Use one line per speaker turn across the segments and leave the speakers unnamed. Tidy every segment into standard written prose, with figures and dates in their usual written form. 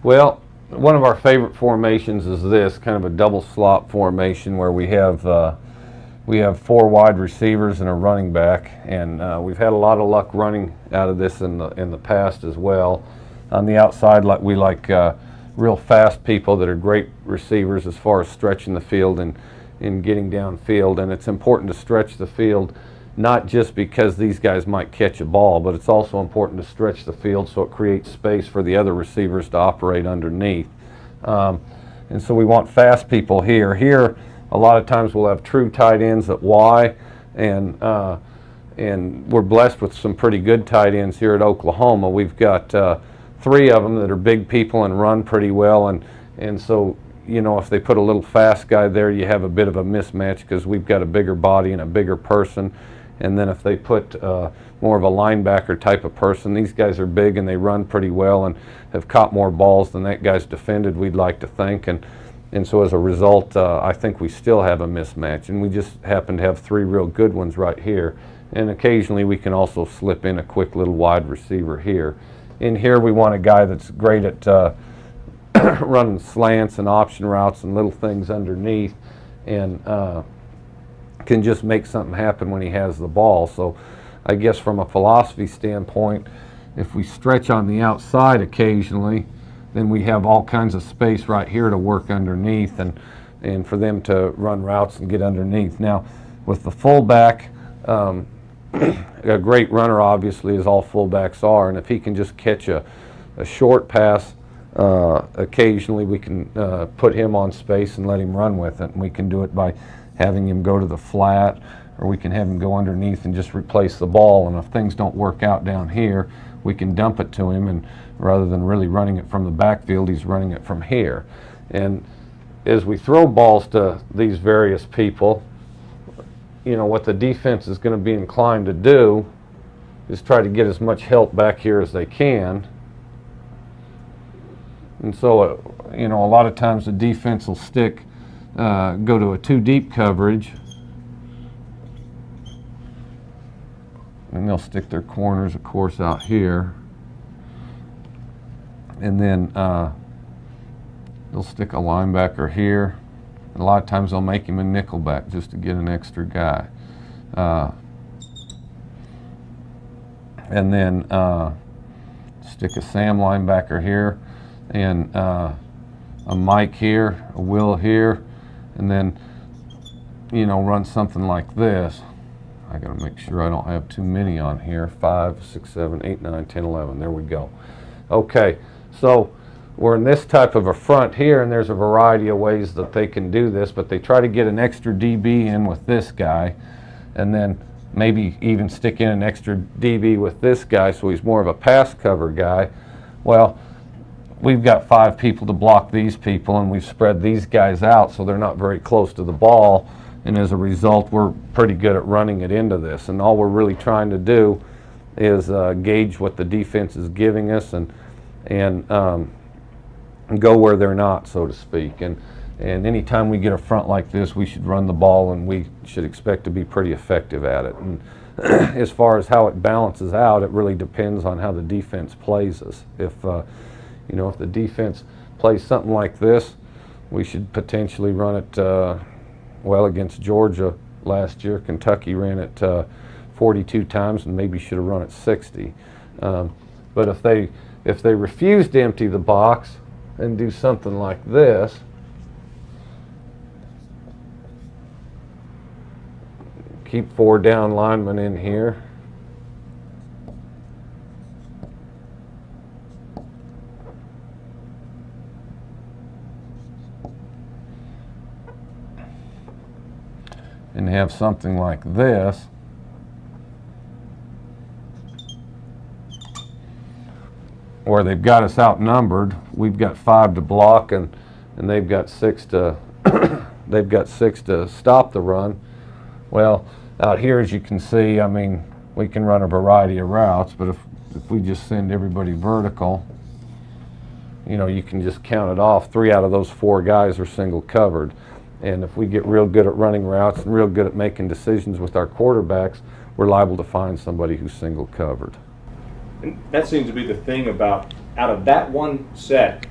Well, one of our favorite formations is this, kind of a double slot formation where we have four wide receivers and a running back, and we've had a lot of luck running out of this in the past as well. On the outside, we like real fast people that are great receivers as far as stretching the field and getting downfield. And it's important to stretch the field, not just because these guys might catch a ball, but it's also important to stretch the field so it creates space for the other receivers to operate underneath. And so we want fast people here. Here, a lot of times we'll have true tight ends at Y, and we're blessed with some pretty good tight ends here at Oklahoma. We've got three of them that are big people and run pretty well, and so, you know, if they put a little fast guy there, you have a bit of a mismatch because we've got a bigger body and a bigger person. And then if they put more of a linebacker type of person, these guys are big and they run pretty well and have caught more balls than that guy's defended, we'd like to think. And so as a result, I think we still have a mismatch. And we just happen to have three real good ones right here. And occasionally we can also slip in a quick little wide receiver here. In here we want a guy that's great at running slants and option routes and little things underneath, and can just make something happen when he has the ball. So I guess from a philosophy standpoint, if we stretch on the outside occasionally, then we have all kinds of space right here to work underneath and for them to run routes and get underneath. Now with the fullback, a great runner obviously, as all fullbacks are, and if he can just catch a short pass, occasionally we can put him on space and let him run with it. And we can do it by having him go to the flat, or we can have him go underneath and just replace the ball. And if things don't work out down here, we can dump it to him, and rather than really running it from the backfield, he's running it from here. And as we throw balls to these various people, you know, what the defense is going to be inclined to do is try to get as much help back here as they can. And so, you know, a lot of times the defense will go to a too deep coverage, and they'll stick their corners, of course, out here, and then they'll stick a linebacker here. And a lot of times they'll make him a nickelback just to get an extra guy, and then stick a Sam linebacker here, and a Mike here, a Will here, and then, you know, run something like this. I got to make sure I don't have too many on here. 5, 6, 7, 8, 9, 10, 11. There we go. Okay, so we're in this type of a front here, and there's a variety of ways that they can do this, but they try to get an extra DB in with this guy, and then maybe even stick in an extra DB with this guy so he's more of a pass cover guy. Well, we've got 5 people to block these people, and we've spread these guys out so they're not very close to the ball, and as a result we're pretty good at running it into this. And all we're really trying to do is gauge what the defense is giving us and go where they're not, so to speak. And anytime we get a front like this, we should run the ball, and we should expect to be pretty effective at it. And as far as how it balances out, it really depends on how the defense plays us. If you know, if the defense plays something like this, we should potentially run it, well, against Georgia last year, Kentucky ran it 42 times and maybe should have run it 60. But if they refuse to empty the box and do something like this, keep 4 down linemen in here, and have something like this, where they've got us outnumbered. We've got 5 to block, and they've got 6 to they've got 6 to stop the run. Well, out here, as you can see, I mean, we can run a variety of routes, but if we just send everybody vertical, you know, you can just count it off. 3 out of those 4 guys are single covered. And if we get real good at running routes and real good at making decisions with our quarterbacks, we're liable to find somebody who's single covered.
And that seems to be the thing about, out of that one set,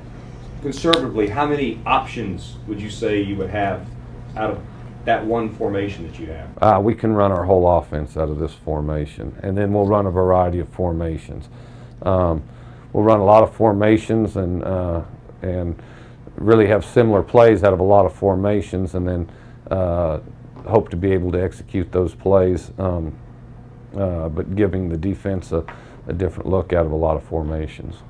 conservatively, how many options would you say you would have out of that one formation that you have?
We can run our whole offense out of this formation, and then we'll run a variety of formations. We'll run a lot of formations and really have similar plays out of a lot of formations, and then hope to be able to execute those plays, but giving the defense a different look out of a lot of formations.